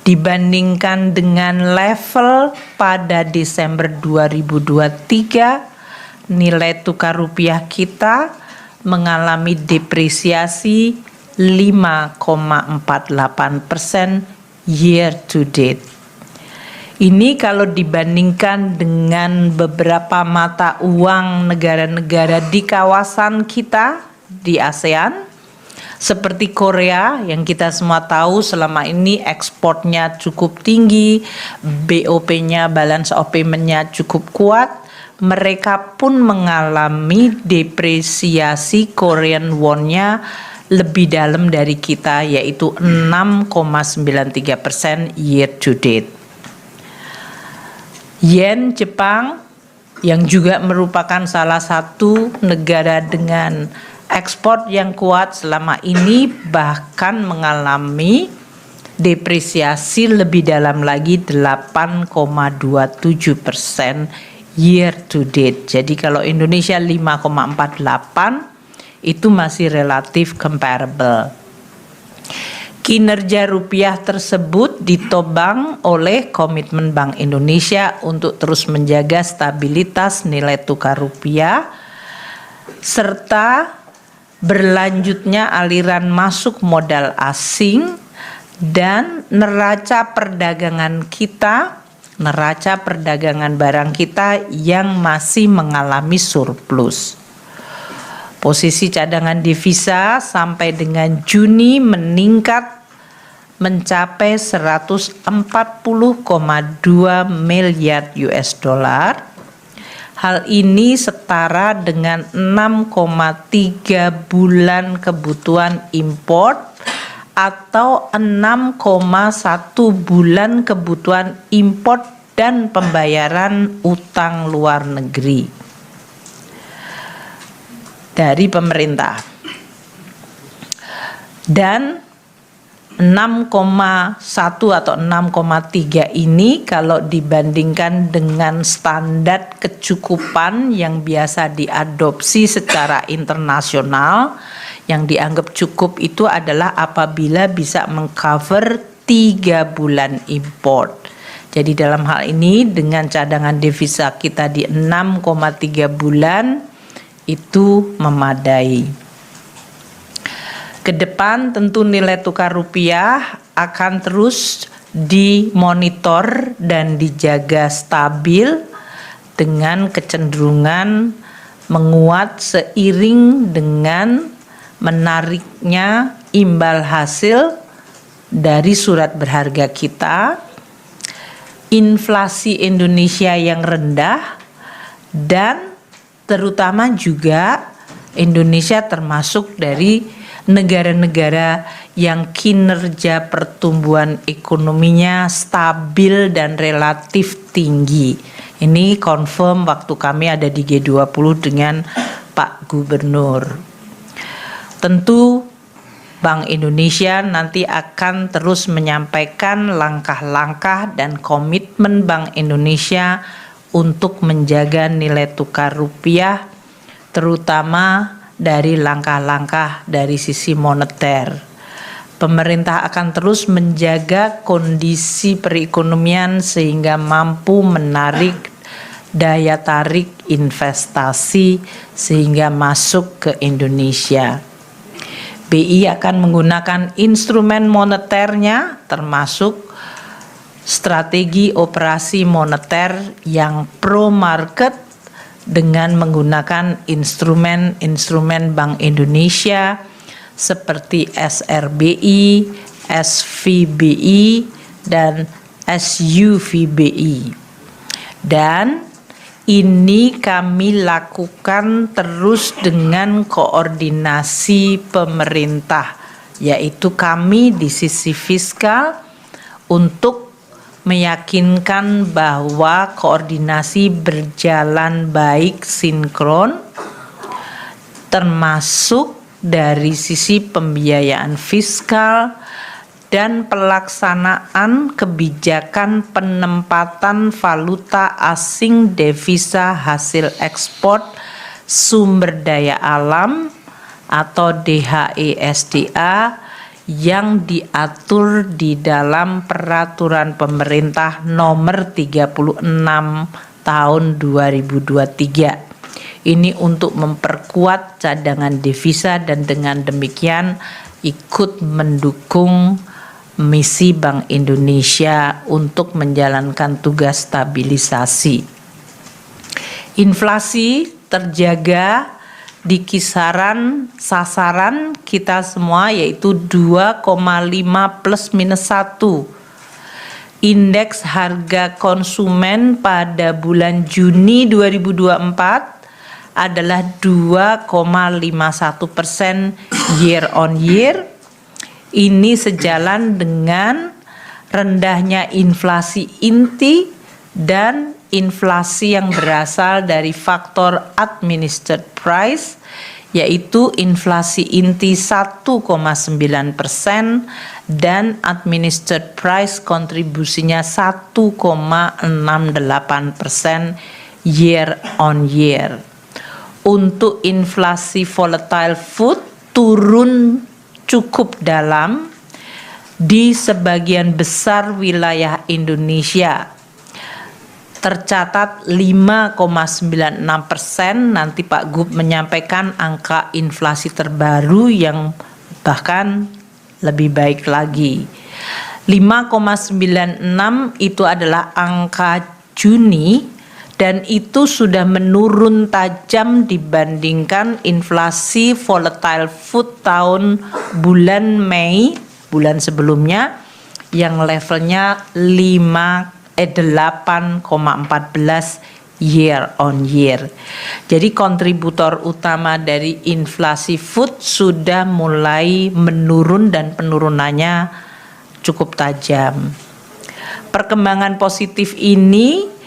Dibandingkan dengan level pada Desember 2023, nilai tukar rupiah kita mengalami depresiasi 5,48% year to date. Ini kalau dibandingkan dengan beberapa mata uang negara-negara di kawasan kita di ASEAN, seperti Korea yang kita semua tahu selama ini ekspornya cukup tinggi, BOP-nya, balance of payment-nya cukup kuat, mereka pun mengalami depresiasi Korean won-nya lebih dalam dari kita, yaitu 6,93% year to date. Yen Jepang yang juga merupakan salah satu negara dengan ekspor yang kuat selama ini bahkan mengalami depresiasi lebih dalam lagi 8,27% year to date. Jadi kalau Indonesia 5,48 itu masih relatif comparable. Kinerja rupiah tersebut ditopang oleh komitmen Bank Indonesia untuk terus menjaga stabilitas nilai tukar rupiah serta berlanjutnya aliran masuk modal asing dan neraca perdagangan barang kita yang masih mengalami surplus. Posisi cadangan devisa sampai dengan Juni meningkat mencapai 140,2 miliar US dollar. Hal ini setara dengan 6,3 bulan kebutuhan import atau 6,1 bulan kebutuhan import dan pembayaran utang luar negeri dari pemerintah. Dan 6,1 atau 6,3 ini kalau dibandingkan dengan standar kecukupan yang biasa diadopsi secara internasional, yang dianggap cukup itu adalah apabila bisa mengcover 3 bulan import. Jadi dalam hal ini dengan cadangan devisa kita di 6,3 bulan itu memadai. Kedepan tentu nilai tukar rupiah akan terus dimonitor dan dijaga stabil dengan kecenderungan menguat seiring dengan menariknya imbal hasil dari surat berharga kita, inflasi Indonesia yang rendah, dan terutama juga Indonesia termasuk dari negara-negara yang kinerja pertumbuhan ekonominya stabil dan relatif tinggi. Ini confirm waktu kami ada di G20 dengan Pak Gubernur. Tentu Bank Indonesia nanti akan terus menyampaikan langkah-langkah dan komitmen Bank Indonesia untuk menjaga nilai tukar rupiah, terutama dari langkah-langkah dari sisi moneter. Pemerintah akan terus menjaga kondisi perekonomian sehingga mampu menarik daya tarik investasi sehingga masuk ke Indonesia. BI akan menggunakan instrumen moneternya termasuk strategi operasi moneter yang pro market dengan menggunakan instrumen-instrumen Bank Indonesia seperti SRBI, SVBI, dan SUVBI. Dan ini kami lakukan terus dengan koordinasi pemerintah, yaitu kami di sisi fiskal untuk meyakinkan bahwa koordinasi berjalan baik sinkron, termasuk dari sisi pembiayaan fiskal dan pelaksanaan kebijakan penempatan valuta asing devisa hasil ekspor sumber daya alam atau DHESDA yang diatur di dalam Peraturan Pemerintah Nomor 36 Tahun 2023. Ini untuk memperkuat cadangan devisa dan dengan demikian ikut mendukung misi Bank Indonesia untuk menjalankan tugas stabilisasi. Inflasi terjaga di kisaran sasaran kita semua yaitu 2,5 plus minus 1. Indeks harga konsumen pada bulan Juni 2024 adalah 2,51% year on year. Ini sejalan dengan rendahnya inflasi inti dan inflasi yang berasal dari faktor administered price, yaitu inflasi inti 1,9% dan administered price kontribusinya 1,68% year on year. Untuk inflasi volatile food turun cukup dalam di sebagian besar wilayah Indonesia. Tercatat 5,96%, nanti Pak Gub menyampaikan angka inflasi terbaru yang bahkan lebih baik lagi. 5,96 itu adalah angka Juni dan itu sudah menurun tajam dibandingkan inflasi volatile food tahun bulan Mei, bulan sebelumnya yang levelnya 8,14 year on year. Jadi kontributor utama dari inflasi food sudah mulai menurun dan penurunannya cukup tajam. Perkembangan positif ini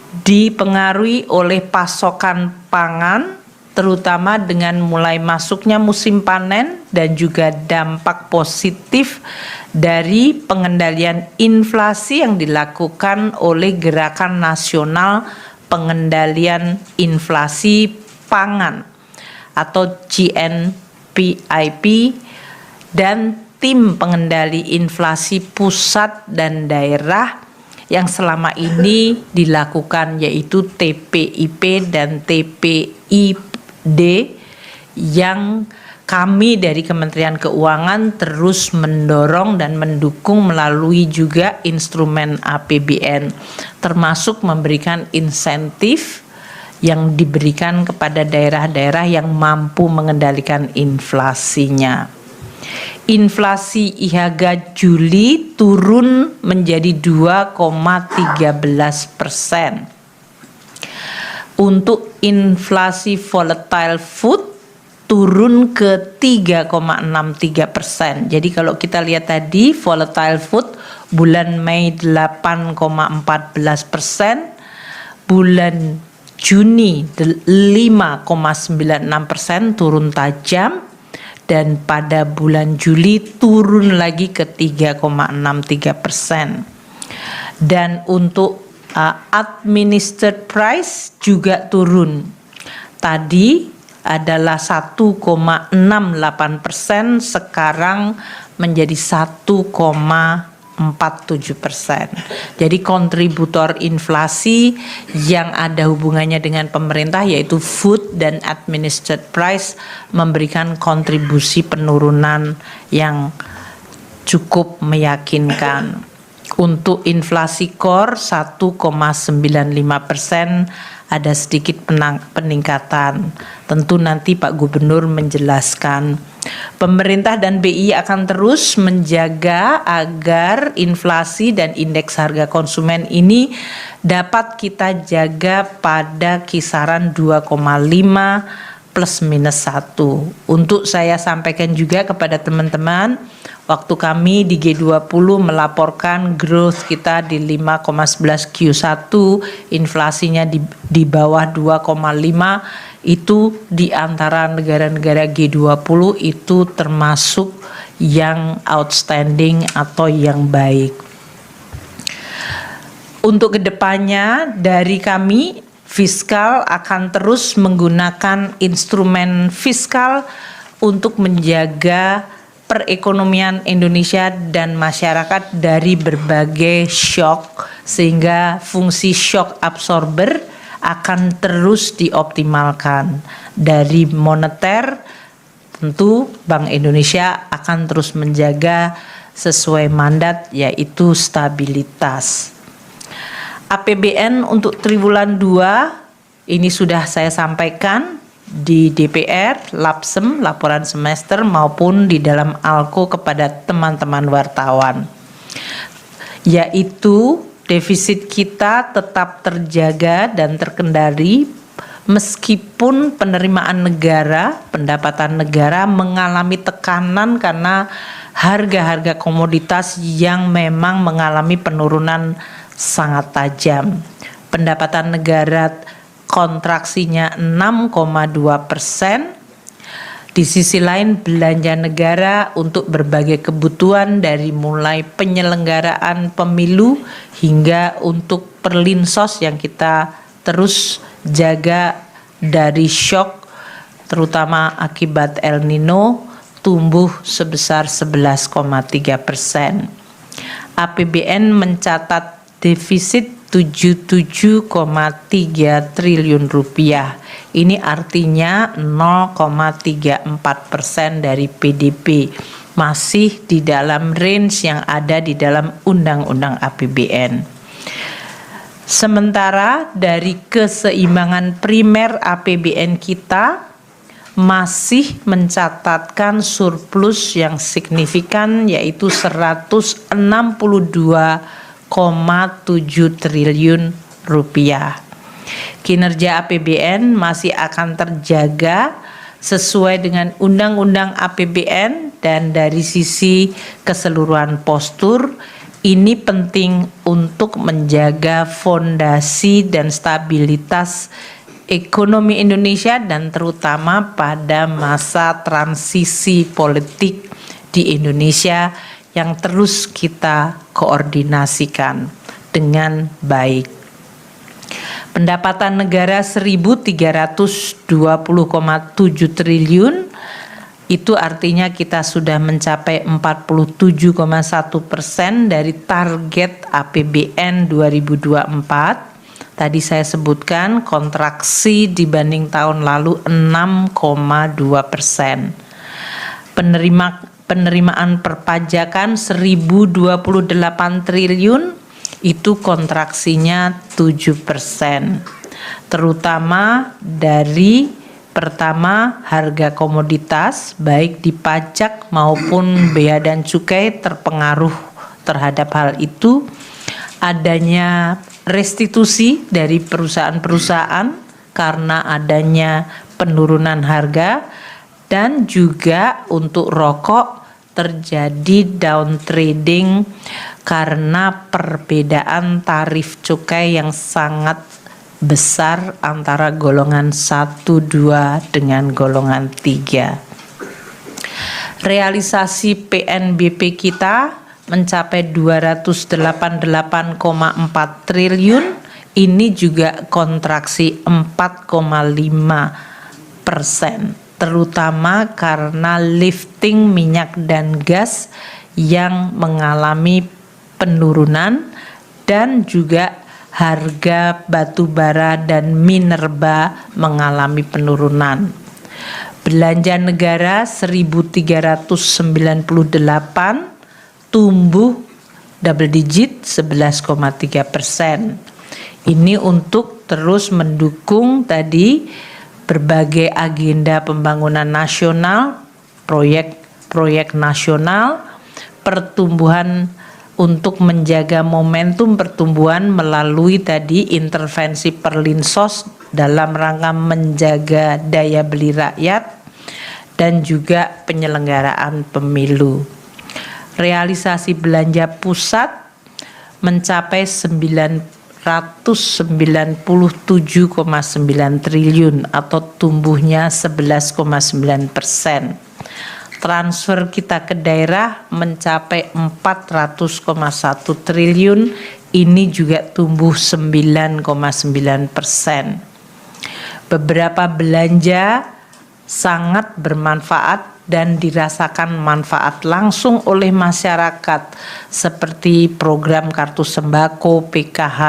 dipengaruhi oleh pasokan pangan, terutama dengan mulai masuknya musim panen dan juga dampak positif dari pengendalian inflasi yang dilakukan oleh Gerakan Nasional Pengendalian Inflasi Pangan atau GNPIP dan tim pengendali inflasi pusat dan daerah yang selama ini dilakukan, yaitu TPIP dan TPID, yang kami dari Kementerian Keuangan terus mendorong dan mendukung melalui juga instrumen APBN, termasuk memberikan insentif yang diberikan kepada daerah-daerah yang mampu mengendalikan inflasinya. Inflasi IHK Juli turun menjadi 2,13%. Untuk inflasi volatile food turun ke 3,63%. Jadi kalau kita lihat tadi volatile food bulan Mei 8,14%, bulan Juni 5,96% turun tajam, dan pada bulan Juli turun lagi ke 3,63%. Dan untuk administered price juga turun. Tadi adalah 1,68%, sekarang menjadi 1,47%. Jadi kontributor inflasi yang ada hubungannya dengan pemerintah yaitu food dan administered price memberikan kontribusi penurunan yang cukup meyakinkan. Untuk inflasi core 1,95%, ada sedikit peningkatan. Tentu nanti Pak Gubernur menjelaskan. Pemerintah dan BI akan terus menjaga agar inflasi dan indeks harga konsumen ini dapat kita jaga pada kisaran 2,5 plus minus 1. Untuk saya sampaikan juga kepada teman-teman, waktu kami di G20 melaporkan growth kita di 5,11 Q1, inflasinya di bawah 2,5, itu di antara negara-negara G20 itu termasuk yang outstanding atau yang baik. Untuk kedepannya dari kami, fiskal akan terus menggunakan instrumen fiskal untuk menjaga perekonomian Indonesia dan masyarakat dari berbagai shock, sehingga fungsi shock absorber akan terus dioptimalkan. Dari moneter, tentu Bank Indonesia akan terus menjaga sesuai mandat, yaitu stabilitas. APBN untuk triwulan 2 ini sudah saya sampaikan di DPR, Lapsem, laporan semester, maupun di dalam ALKO kepada teman-teman wartawan, yaitu defisit kita tetap terjaga dan terkendali meskipun penerimaan negara, pendapatan negara mengalami tekanan karena harga-harga komoditas yang memang mengalami penurunan sangat tajam. Pendapatan negara kontraksinya 6,2%. Di sisi lain, belanja negara untuk berbagai kebutuhan dari mulai penyelenggaraan pemilu hingga untuk perlinsos yang kita terus jaga dari shock, terutama akibat El Nino, tumbuh sebesar 11,3%. APBN mencatat defisit 77,3 triliun rupiah. Ini artinya 0,34% dari PDB, masih di dalam range yang ada di dalam Undang-Undang APBN. Sementara dari keseimbangan primer APBN kita masih mencatatkan surplus yang signifikan, yaitu 162,7 triliun rupiah. Kinerja APBN masih akan terjaga sesuai dengan Undang-Undang APBN, dan dari sisi keseluruhan postur ini penting untuk menjaga fondasi dan stabilitas ekonomi Indonesia, dan terutama pada masa transisi politik di Indonesia yang terus kita koordinasikan dengan baik. Pendapatan negara 1.320,7 triliun, itu artinya kita sudah mencapai 47,1% dari target APBN 2024. Tadi saya sebutkan kontraksi dibanding tahun lalu 6,2%. Penerimaan perpajakan 1.028 triliun, itu kontraksinya 7%, terutama dari pertama harga komoditas baik di pajak maupun bea dan cukai terpengaruh terhadap hal itu. Adanya restitusi dari perusahaan-perusahaan karena adanya penurunan harga, dan juga untuk rokok terjadi down trading karena perbedaan tarif cukai yang sangat besar antara golongan 1, 2 dengan golongan 3. Realisasi PNBP kita mencapai 288,4 triliun, ini juga kontraksi 4,5%. Terutama karena lifting minyak dan gas yang mengalami penurunan, dan juga harga batu bara dan minerba mengalami penurunan. Belanja negara 1.398 tumbuh double digit 11,3%. Ini untuk terus mendukung tadi berbagai agenda pembangunan nasional, proyek-proyek nasional, pertumbuhan untuk menjaga momentum pertumbuhan melalui tadi intervensi perlinsos dalam rangka menjaga daya beli rakyat, dan juga penyelenggaraan pemilu. Realisasi belanja pusat mencapai 997,9 triliun atau tumbuhnya 11,9%. Transfer kita ke daerah mencapai 400,1 triliun, ini juga tumbuh 9,9%. Beberapa belanja sangat bermanfaat dan dirasakan manfaat langsung oleh masyarakat seperti program kartu sembako, PKH,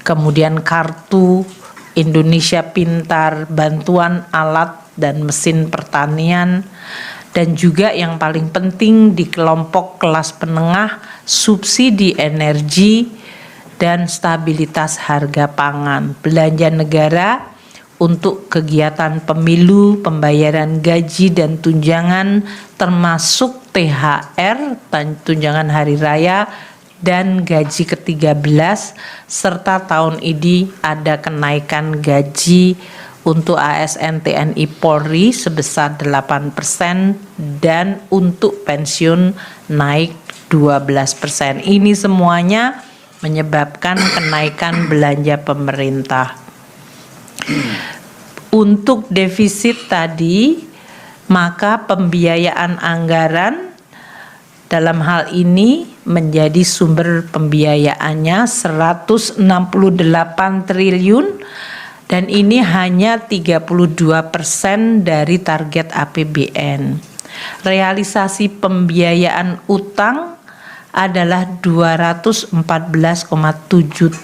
kemudian kartu Indonesia Pintar, bantuan alat dan mesin pertanian, dan juga yang paling penting di kelompok kelas menengah, subsidi energi dan stabilitas harga pangan. Belanja negara untuk kegiatan pemilu, pembayaran gaji dan tunjangan termasuk THR, tunjangan hari raya, dan gaji ke-13, serta tahun ini ada kenaikan gaji untuk ASN TNI Polri sebesar 8% dan untuk pensiun naik 12%. Ini semuanya menyebabkan kenaikan belanja pemerintah. Untuk defisit tadi, maka pembiayaan anggaran dalam hal ini menjadi sumber pembiayaannya 168 triliun dan ini hanya 32% dari target APBN. Realisasi pembiayaan utang adalah 214,7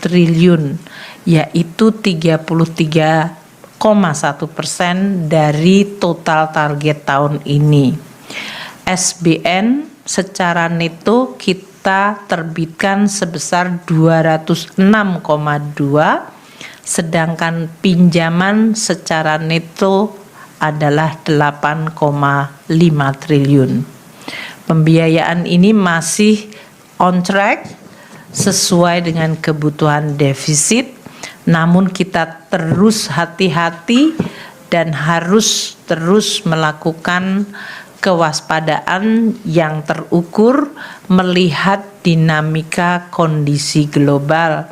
triliun, yaitu 33,1% dari total target tahun ini. SBN secara neto kita terbitkan sebesar 206,2, sedangkan pinjaman secara neto adalah 8,5 triliun. Pembiayaan ini masih on track sesuai dengan kebutuhan defisit, namun kita terus hati-hati dan harus terus melakukan kewaspadaan yang terukur melihat dinamika kondisi global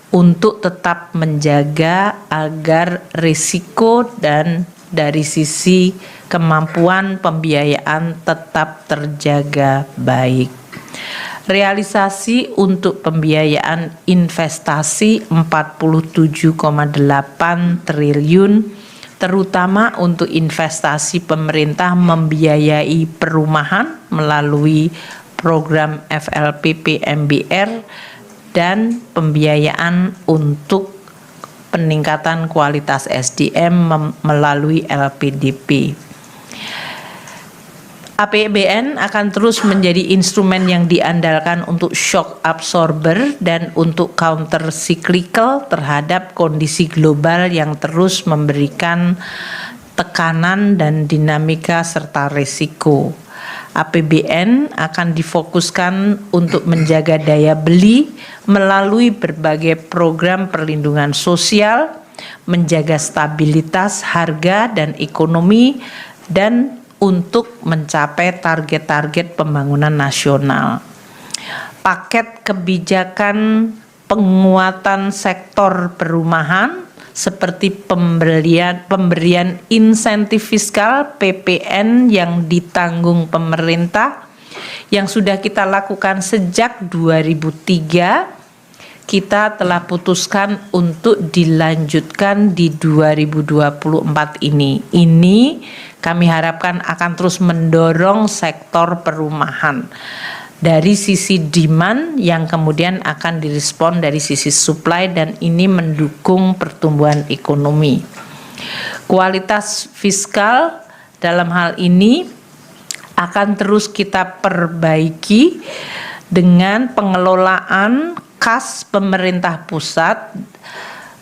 untuk tetap menjaga agar risiko dan dari sisi kemampuan pembiayaan tetap terjaga baik. Realisasi untuk pembiayaan investasi 47,8 triliun, terutama untuk investasi pemerintah membiayai perumahan melalui program FLPP MBR dan pembiayaan untuk peningkatan kualitas SDM melalui LPDP. APBN akan terus menjadi instrumen yang diandalkan untuk shock absorber dan untuk counter cyclical terhadap kondisi global yang terus memberikan tekanan dan dinamika serta risiko. APBN akan difokuskan untuk menjaga daya beli melalui berbagai program perlindungan sosial, menjaga stabilitas harga dan ekonomi, dan untuk mencapai target-target pembangunan nasional. Paket kebijakan penguatan sektor perumahan seperti pemberian insentif fiskal PPN yang ditanggung pemerintah yang sudah kita lakukan sejak 2003, kita telah putuskan untuk dilanjutkan di 2024 ini. Ini kami harapkan akan terus mendorong sektor perumahan dari sisi demand yang kemudian akan direspon dari sisi supply, dan ini mendukung pertumbuhan ekonomi. Kualitas fiskal dalam hal ini akan terus kita perbaiki dengan pengelolaan kas pemerintah pusat.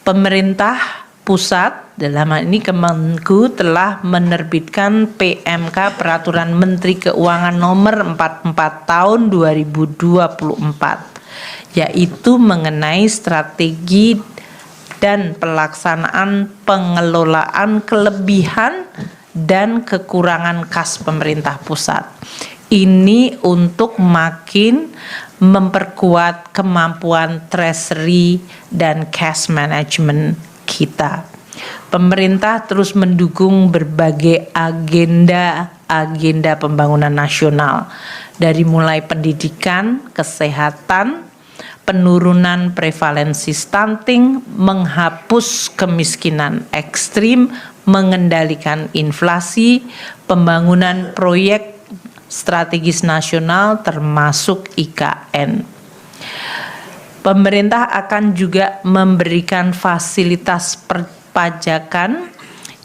Pemerintah pusat dalam hal ini Kemenku telah menerbitkan PMK Peraturan Menteri Keuangan Nomor 44 Tahun 2024, yaitu mengenai strategi dan pelaksanaan pengelolaan kelebihan dan kekurangan kas pemerintah pusat. Ini untuk makin memperkuat kemampuan treasury dan cash management kita. Pemerintah terus mendukung berbagai agenda pembangunan nasional, dari mulai pendidikan, kesehatan, penurunan prevalensi stunting, menghapus kemiskinan ekstrim, mengendalikan inflasi, pembangunan proyek strategis nasional termasuk IKN. Pemerintah akan juga memberikan fasilitas perpajakan,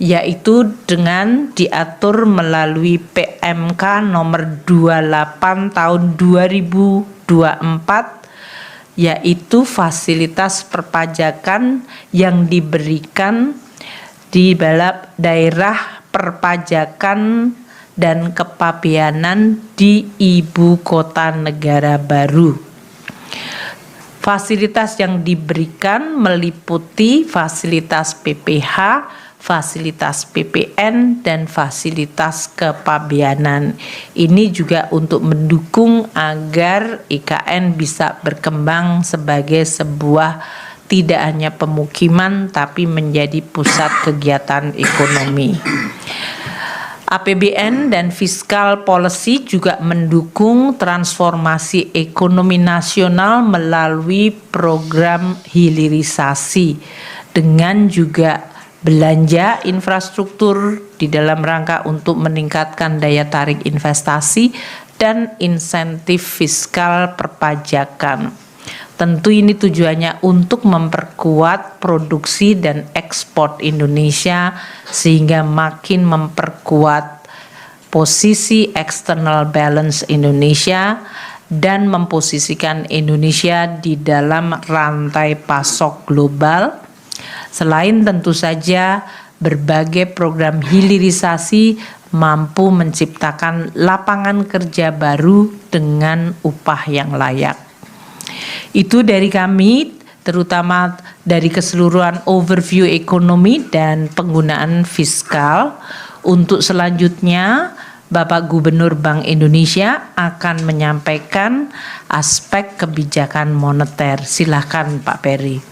yaitu dengan diatur melalui PMK nomor 28 tahun 2024, yaitu fasilitas perpajakan yang diberikan di daerah perpajakan dan kepabeanan di ibu kota negara baru. Fasilitas yang diberikan meliputi fasilitas PPH, fasilitas PPN, dan fasilitas kepabeanan. Ini juga untuk mendukung agar IKN bisa berkembang sebagai sebuah tidak hanya pemukiman tapi menjadi pusat kegiatan ekonomi. APBN dan fiskal policy juga mendukung transformasi ekonomi nasional melalui program hilirisasi dengan juga belanja infrastruktur di dalam rangka untuk meningkatkan daya tarik investasi dan insentif fiskal perpajakan. Tentu ini tujuannya untuk memperkuat produksi dan ekspor Indonesia sehingga makin memperkuat posisi external balance Indonesia dan memposisikan Indonesia di dalam rantai pasok global. Selain tentu saja berbagai program hilirisasi mampu menciptakan lapangan kerja baru dengan upah yang layak. Itu dari kami, terutama dari keseluruhan overview ekonomi dan penggunaan fiskal. Untuk selanjutnya, Bapak Gubernur Bank Indonesia akan menyampaikan aspek kebijakan moneter. Silakan Pak Peri.